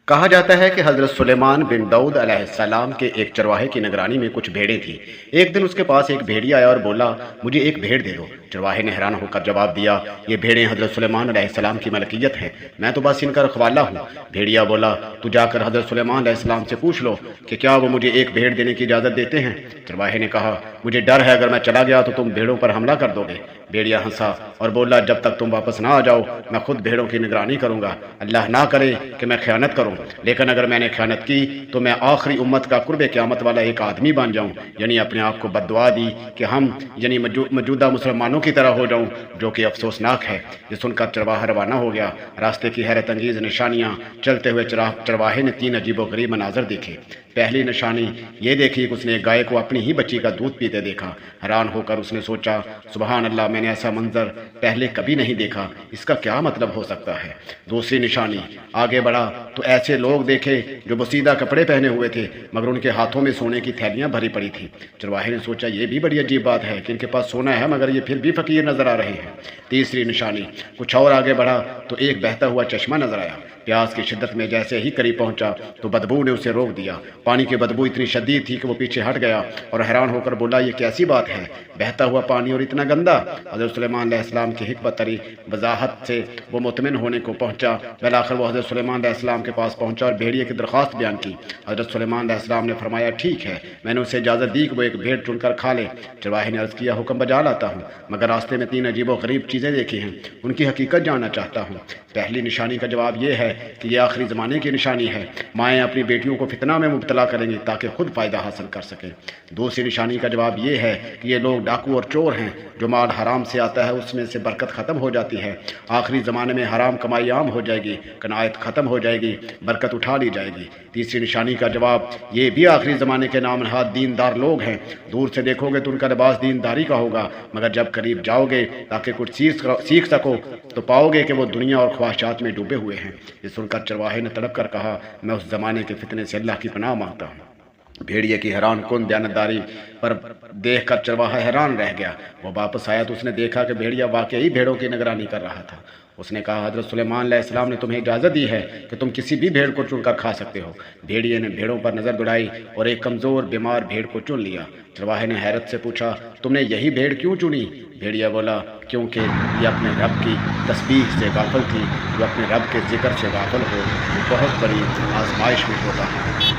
کہا جاتا ہے کہ حضرت سلیمان بن داؤد علیہ السلام کے ایک چرواہے کی نگرانی میں کچھ بھیڑیں تھیں۔ ایک دن اس کے پاس ایک بھیڑیا آیا اور بولا، مجھے ایک بھیڑ دے دو۔ چرواہے نے حیران ہو کر جواب دیا، یہ بھیڑیں حضرت سلیمان علیہ السلام کی ملکیت ہیں، میں تو بس ان کا رکھوالا ہوں۔ بھیڑیا بولا، تو جا کر حضرت سلیمان علیہ السلام سے پوچھ لو کہ کیا وہ مجھے ایک بھیڑ دینے کی اجازت دیتے ہیں۔ چرواہے نے کہا، مجھے ڈر ہے اگر میں چلا گیا تو تم بھیڑوں پر حملہ کر دو گے۔ بھیڑیا ہنسا اور بولا، جب تک تم واپس نہ آ جاؤ میں خود بھیڑوں کی نگرانی کروں گا۔ اللہ نہ کرے کہ میں خیانت کروں، لیکن اگر میں نے خیانت کی تو میں آخری امت کا قرب قیامت والا ایک آدمی بن جاؤں، یعنی اپنے آپ کو بد دعا دی کہ ہم یعنی موجودہ مسلمانوں کی طرح ہو جاؤں، جو کہ افسوسناک ہے۔ یہ سن کر چرواہا روانہ ہو گیا۔ راستے کی حیرت انگیز نشانیاں، چلتے ہوئے چرواہے نے 3 عجیب و غریب مناظر دیکھے۔ پہلی نشانی یہ دیکھی کہ اس نے ایک گائے کو اپنی ہی بچی کا دودھ پیتے دیکھا۔ حیران ہو کر اس نے سوچا، سبحان اللہ، میں نے ایسا منظر پہلے کبھی نہیں دیکھا، اس کا کیا مطلب ہو سکتا ہے۔ دوسری نشانی، آگے بڑھا تو ایسے لوگ دیکھے جو بسیدہ کپڑے پہنے ہوئے تھے مگر ان کے ہاتھوں میں سونے کی تھیلیاں بھری پڑی تھیں۔ چرواہے نے سوچا، یہ بھی بڑی عجیب بات ہے کہ ان کے پاس سونا ہے مگر یہ پھر بھی فقیر نظر آ رہے ہیں۔ تیسری نشانی، کچھ اور آگے بڑھا تو ایک بہتا ہوا چشمہ نظر آیا۔ پیاس کی شدت میں جیسے ہی قریب پہنچا تو بدبو نے اسے روک دیا۔ پانی کی بدبو اتنی شدید تھی کہ وہ پیچھے ہٹ گیا اور حیران ہو کر بولا، یہ کیسی بات ہے، بہتا ہوا پانی اور اتنا گندا۔ حضرت سلیمان علیہ السلام کی حکمت تری وضاحت سے وہ مطمئن ہونے کو پہنچا۔ بالآخر وہ حضرت سلیمان علیہ السلام کے پاس پہنچا اور بھیڑیے کی درخواست بیان کی۔ حضرت سلیمان علیہ السلام نے فرمایا، ٹھیک ہے، میں نے اسے اجازت دی کہ وہ ایک بھیڑ چن کر کھا لے۔ چرواہے نے عرض کیا، حکم بجا لاتا ہوں، مگر راستے میں 3 عجیب و غریب چیزیں دیکھی ہیں، ان کی حقیقت جاننا چاہتا ہوں۔ پہلی نشانی کا جواب یہ ہے کہ یہ آخری زمانے کی نشانی ہے، مائیں اپنی بیٹیوں کو فتنہ میں مبتلا کریں گی تاکہ خود فائدہ حاصل کر سکیں۔ دوسری نشانی کا جواب یہ ہے کہ یہ لوگ ڈاکو اور چور ہیں، جو مال حرام سے آتا ہے اس میں سے برکت ختم ہو جاتی ہے۔ آخری زمانے میں حرام کمائی عام ہو جائے گی، قناعت ختم ہو جائے گی، برکت اٹھا لی جائے گی۔ تیسری نشانی کا جواب یہ بھی آخری زمانے کے نام نہاد دیندار لوگ ہیں، دور سے دیکھو گے تو ان کا لباس دینداری کا ہوگا، مگر جب قریب جاؤ گے تاکہ کچھ سیکھ سکو تو پاؤ گے کہ وہ دنیا اور خواہشات میں ڈوبے ہوئے ہیں۔ یہ سن کر چرواہے نے تڑپ کر کہا، میں اس زمانے کے فتنے سے اللہ کی پناہ مانگتا ہوں۔ بھیڑیے کی حیران کن دیانتداری پر دیکھ کر چرواہا حیران رہ گیا۔ وہ واپس آیا تو اس نے دیکھا کہ بھیڑیا واقعی بھیڑوں کی نگرانی کر رہا تھا۔ اس نے کہا، حضرت سلیمان علیہ السلام نے تمہیں اجازت دی ہے کہ تم کسی بھی بھیڑ کو چن کر کھا سکتے ہو۔ بھیڑیے نے بھیڑوں پر نظر دوڑائی اور ایک کمزور بیمار بھیڑ کو چن لیا۔ چرواہے نے حیرت سے پوچھا، تم نے یہی بھیڑ کیوں چنی؟ بھیڑیا بولا، کیونکہ یہ اپنے رب کی تسبیح سے غافل تھی، جو اپنے رب کے ذکر سے غافل ہو وہ بہت بڑی آزمائش میں ہوتا ہے۔